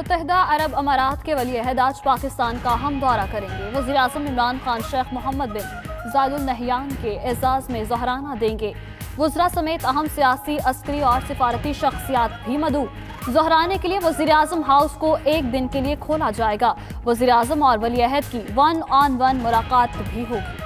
मुत्तहिदा अरब अमारात के वली अहद आज पाकिस्तान का हम दौरा करेंगे। वज़ीर आज़म इमरान खान शेख मोहम्मद बिन ज़ायद अल नहयान के एजाज़ में ज़हराना देंगे। वज़रा समेत अहम सियासी, अस्करी और सिफारती शख्सियात भी मदऊ। ज़हराने के लिए वज़ीर आज़म हाउस को एक दिन के लिए खोला जाएगा। वज़ीर आज़म और वली अहद की 1-on-1 मुलाकात भी होगी।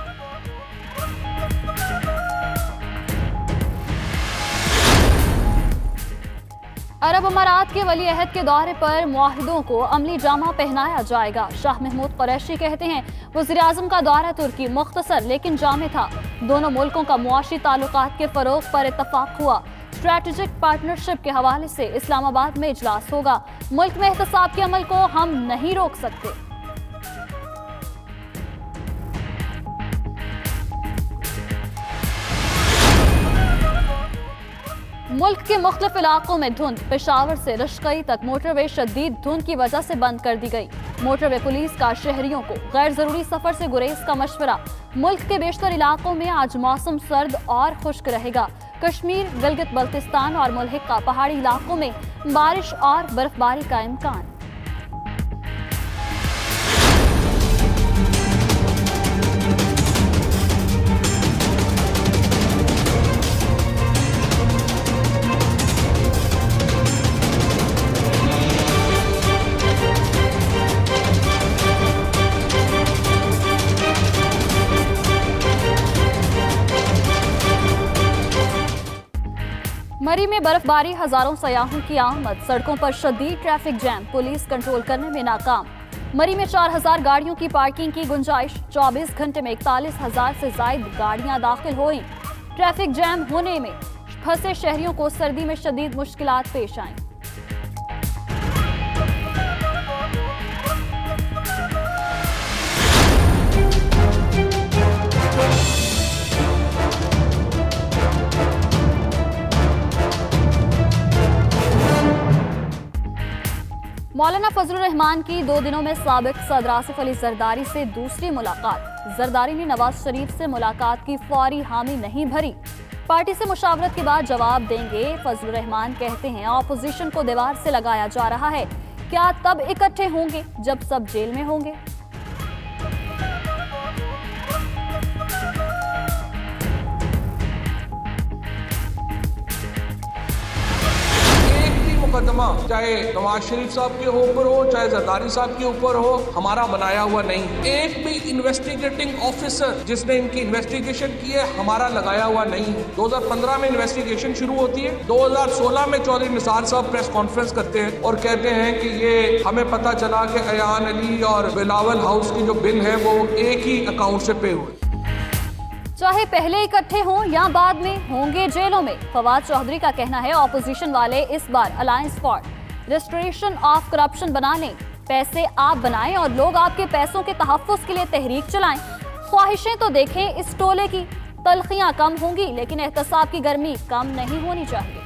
अरब अमारात के वली अहद के दौरे पर मुआहिदों को अमली जामा पहनाया जाएगा। शाह महमूद कुरैशी कहते हैं, वज़ीर आज़म का दौरा तुर्की मुख्तसर लेकिन जामे था। दोनों मुल्कों का मुआशी ताल्लुकात के फरोग पर इत्तफाक हुआ। स्ट्रैटेजिक पार्टनरशिप के हवाले से इस्लामाबाद में इजलास होगा। मुल्क में एहतसाब के अमल को हम नहीं रोक सकते। मुल्क के मुख्तलिफ इलाकों में धुंध। पेशावर से रश्कई तक मोटरवे शदीद धुंध की वजह से बंद कर दी गई। मोटरवे पुलिस का शहरियों को गैर जरूरी सफर से गुरेज का मशवरा। मुल्क के बेशतर इलाकों में आज मौसम सर्द और खुश्क रहेगा। कश्मीर, गिलगित बल्तिस्तान और मुल्हिका पहाड़ी इलाकों में बारिश और बर्फबारी का इम्कान। मरी में बर्फबारी, हजारों सयाहों की आमद। सड़कों पर शदीद ट्रैफिक जैम, पुलिस कंट्रोल करने में नाकाम। मरी में 4000 गाड़ियों की पार्किंग की गुंजाइश। 24 घंटे में 41,000 से जायद गाड़ियां दाखिल हुई। ट्रैफिक जैम होने में फंसे शहरियों को सर्दी में शदीद मुश्किलात पेश आईं। मौलाना फजलुर रहमान की 2 दिनों में साबिक सदर आसिफ अली जरदारी से दूसरी मुलाकात। जरदारी ने नवाज शरीफ से मुलाकात की फौरी हामी नहीं भरी। पार्टी से मुशावरत के बाद जवाब देंगे। फजलुर रहमान कहते हैं, ऑपोजिशन को दीवार से लगाया जा रहा है। क्या तब इकट्ठे होंगे जब सब जेल में होंगे? मुकदमा चाहे नवाज शरीफ साहब के ऊपर हो, चाहे जरदारी साहब के ऊपर हो, हमारा बनाया हुआ नहीं। एक भी इन्वेस्टिगेटिंग ऑफिसर जिसने इनकी इन्वेस्टिगेशन की है, हमारा लगाया हुआ नहीं है। 2015 में इन्वेस्टिगेशन शुरू होती है। 2016 में चौधरी निसार साहब प्रेस कॉन्फ्रेंस करते हैं और कहते हैं कि ये हमें पता चला कि अयान अली और बिलावल हाउस की जो बिल है वो एक ही अकाउंट से पे हुए। चाहे पहले इकट्ठे हों या बाद में, होंगे जेलों में। फवाद चौधरी का कहना है, ऑपोजिशन वाले इस बार alliance for restoration of corruption बना लें। पैसे आप बनाएं और लोग आपके पैसों के तहफ्फुज़ के लिए तहरीक चलाएं। ख्वाहिशें तो देखें इस टोले की। तलखियां कम होंगी लेकिन एहतसाब की गर्मी कम नहीं होनी चाहिए।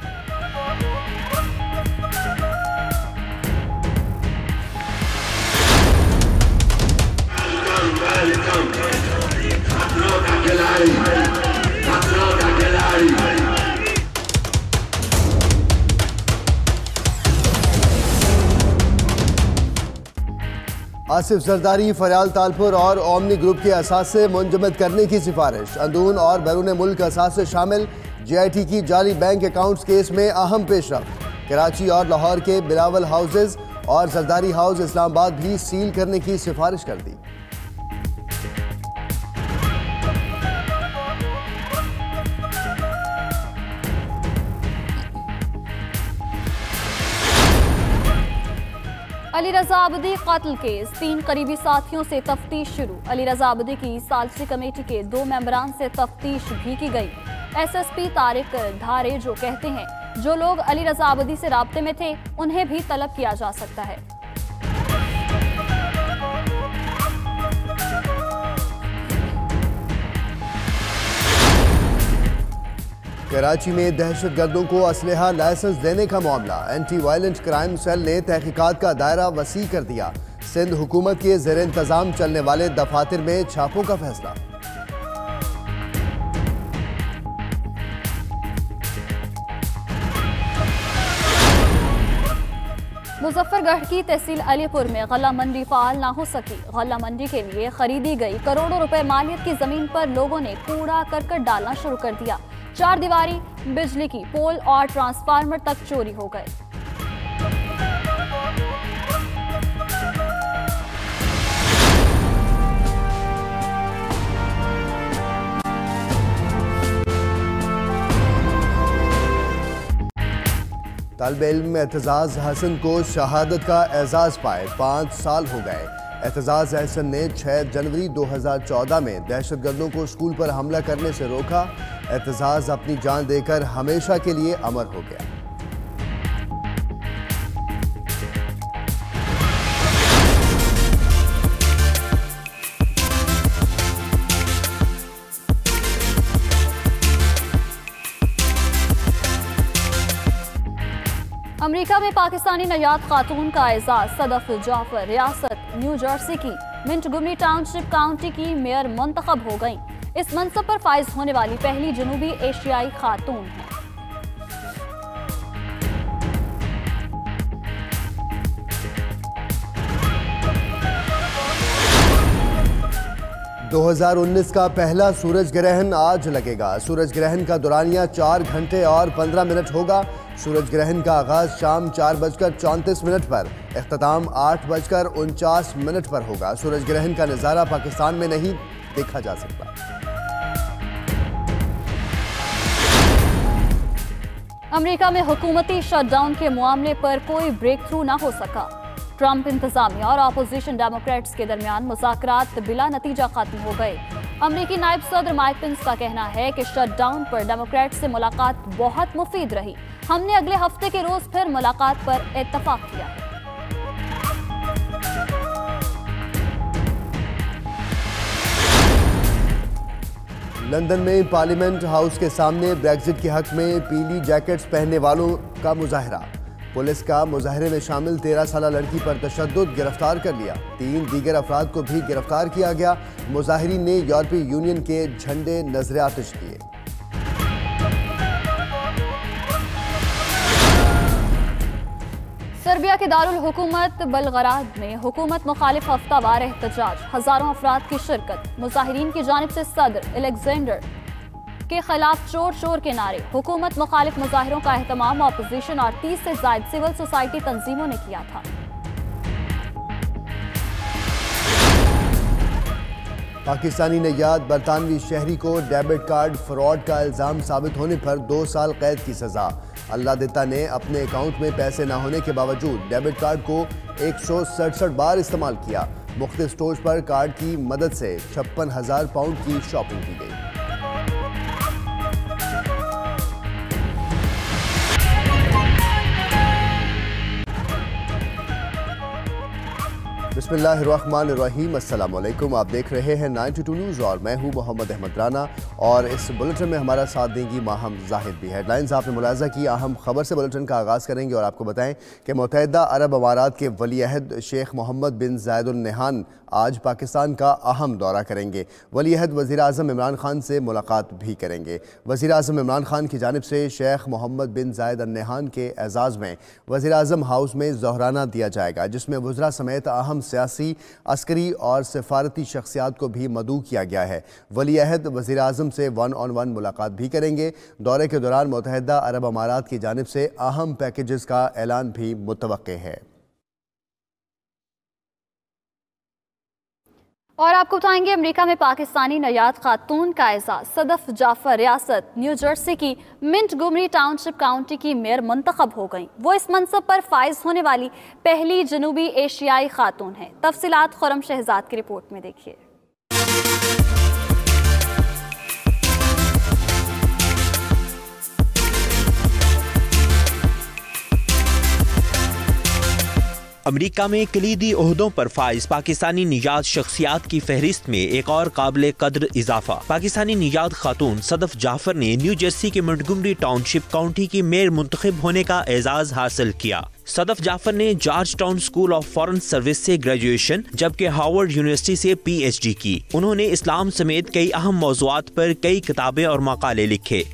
आसिफ जरदारी, फरियाल तालपुर और ओमनी ग्रुप के असासे मुंजमद करने की सिफारिश। अंदरून और बैरून मुल्क असासे शामिल JIT की जाली बैंक अकाउंट्स केस में अहम पेशरफ्त। कराची और लाहौर के बिलावल हाउसेज और जरदारी हाउस इस्लामाबाद भी सील करने की सिफारिश कर दी। अली रजा आबदी कत्ल केस, 3 करीबी साथियों से तफ्तीश शुरू। अली रजा आबदी की सालिसी कमेटी के 2 मेंबरान से तफ्तीश भी की गई। SSP तारिक धारे जो कहते हैं, जो लोग अली रजा आबदी से राब्ते में थे उन्हें भी तलब किया जा सकता है। कराची में दहशतगर्दों को असलहा लाइसेंस देने का मामला। एंटी वायलेंट क्राइम सेल ने तहकीकात का दायरा वसी कर दिया। सिंध हुकूमत के ज़ेर इंतजाम चलने वाले दफातर में छापों का फैसला। मुजफ्फरगढ़ की तहसील अलीपुर में गल्ला मंडी फाल ना हो सकी। गल्ला मंडी के लिए खरीदी गई करोड़ों रुपए मालियत की जमीन पर लोगों ने कूड़ा करकट डालना शुरू कर दिया। 4 दीवारी, बिजली की पोल और ट्रांसफार्मर तक चोरी हो गए। तालिब इल्म एतजाज हसन को शहादत का एजाज पाए 5 साल हो गए। एतजाज हसन ने 6 जनवरी 2014 में दहशतगर्दों को स्कूल पर हमला करने से रोका। एतजाज अपनी जान देकर हमेशा के लिए अमर हो गया। अमेरिका में पाकिस्तानी नयाद खातून का एजाज। सदफ जाफर रियासत न्यू जर्सी की मिंटगुमरी टाउनशिप काउंटी की मेयर मुंतखब हो गईं। इस मनसब पर फाइज होने वाली पहली जनूबी एशियाई खातून हैं। 2019 का पहला सूरज ग्रहण आज लगेगा। सूरज ग्रहण का दौरानिया 4 घंटे और 15 मिनट होगा। सूरज ग्रहण का आगाज शाम 4:34 पर, इख्तिताम 8:49 पर होगा। सूरज ग्रहण का नज़ारा पाकिस्तान में नहीं देखा जा सकता। अमेरिका में हुकूमती शटडाउन के मामले पर कोई ब्रेक थ्रू ना हो सका। ट्रंप इंतजामिया और अपोजिशन डेमोक्रेट्स के दरमियान मुज़ाकरात बिला नतीजा खत्म हो गए। अमेरिकी नायब सदर माइक पेंस का कहना है कि शटडाउन पर डेमोक्रेट से मुलाकात बहुत मुफीद रही। हमने अगले हफ्ते के रोज फिर मुलाकात पर इत्तफाक किया है। लंदन में पार्लियामेंट हाउस के सामने ब्रेक्जिट के हक में पीली जैकेट्स पहनने वालों का मुजाहरा। पुलिस का मुजाहरे में शामिल 13 साला लड़की पर तशद्दुद गिरफ्तार कर लिया। 3 दीगर अफराद को भी गिरफ्तार किया गया। मुजाहिरीन ने यूरोपीय यूनियन के झंडे नजर आतिश किए। सर्बिया के दारुल हुकूमत बलगराद में हुकूमत मुखालिफ हफ्तावार एहतजाज। हजारों अफराद की शिरकत। मुजाहिरीन की जानिब से सदर एलेक्जेंडर के खिलाफ चोर चोर के नारे। हुकूमत मुखालिफ मुजाहिरों का एहतमाम अपोजिशन और 30 से ज्यादा सिविल सोसाइटी तंजीमों ने किया था। पाकिस्तानी नयाद बरतानवी शहरी को डेबिट कार्ड फ्रॉड का इल्जाम साबित होने पर 2 साल कैद की सजा। अल्लाह दिता ने अपने अकाउंट में पैसे न होने के बावजूद डेबिट कार्ड को 167 बार इस्तेमाल किया। मुख्तलिफ स्टोर्स पर कार्ड की मदद से 56,000 पाउंड की शॉपिंग की गई। बिस्मिल्लाहिर्रहमानिर्रहीम, अस्सलाम वालेकुम। आप देख रहे हैं 92 न्यूज़ और मैं हूं मोहम्मद अहमद राना और इस बुलेटिन में हमारा साथ देंगी माहम जाहिद भी। हेडलाइंस आपने मुलाजा की। अहम खबर से बुलेटिन का आगाज़ करेंगे और आपको बताएं कि मुत्तहिदा अरब अमारात के वली अहद शेख मोहम्मद बिन जायद अल नहयान आज पाकिस्तान का अहम दौरा करेंगे। वली अहद वज़ीर आज़म इमरान खान से मुलाकात भी करेंगे। वज़ीर आज़म इमरान खान की जानिब से शेख मोहम्मद बिन जायद अल नहयान के एजाज़ में वज़ीर आज़म हाउस में ज़ोहराना दिया जाएगा, जिसमें वज़रा समेत अहम सियासी, अस्करी और सफारती शख्सियात को भी मदऊ किया गया है। वली अहद वज़ीर आज़म से 1-on-1 मुलाकात भी करेंगे। दौरे के दौरान मुत्तहिदा अरब अमारात की जानिब से अहम पैकेजेस का ऐलान भी मुतवक्के है। और आपको बताएंगे अमेरिका में पाकिस्तानी नयाद खातून का एजाज। सदफ जाफर रियासत न्यू जर्सी की मिंटगुमरी टाउनशिप काउंटी की मेयर मुंतखब हो गईं। वो इस मनसब पर फाइज होने वाली पहली जनूबी एशियाई खातून है। तफसीलात खुरम शहजाद की रिपोर्ट में देखिए। अमेरिका में कलीदी ओहदों पर फाइज पाकिस्तानी निजात शख्सियात की फहरिस्त में एक और काबिल कद्र इजाफा। पाकिस्तानी निजात खातून सदफ जाफर ने न्यू जर्सी के मिंटगुमरी टाउनशिप काउंटी की मेयर मुंतखब होने का एजाज हासिल किया। सदफ जाफर ने George town school of foreign service से ग्रेजुएशन जबकि हार्वर्ड यूनिवर्सिटी से PhD की। उन्होंने इस्लाम समेत कई अहम मौज़ूआत पर कई किताबें और मकाले लिखे।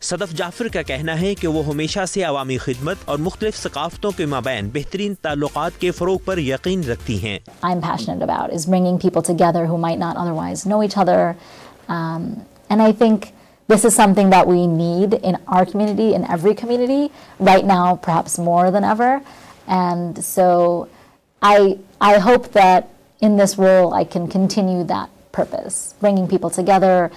सदफ जाफर का कहना है कि वो हमेशा से अवामी खिदमत और मुख्तलिफ सकाफतों के माबैन बेहतरीन ताल्लुकात के फरोग पर यकीन रखती हैं। I'm passionate about is bringing people together who might not otherwise know each other, and I think this is something that we need in our community, in every community right now, perhaps more than ever. And so I hope that in this role I can continue that purpose, bringing people together,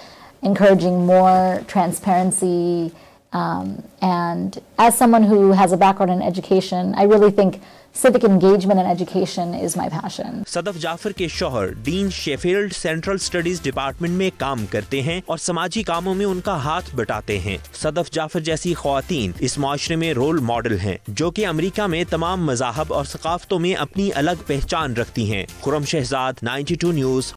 encouraging more transparency, and as someone who has a background in education, I really think civic engagement and education is my passion. Sadaf Jafar के शौहर dean Sheffield central studies department में काम करते हैं और समाजी कामों में उनका हाथ बटाते हैं। सदफ जाफर जैसी ख्वातीन इस माशरे में रोल मॉडल हैं, जो कि अमेरिका में तमाम मज़ाहब और सकाफतों में अपनी अलग पहचान रखती हैं। खुरम शहजाद, 92 न्यूज़,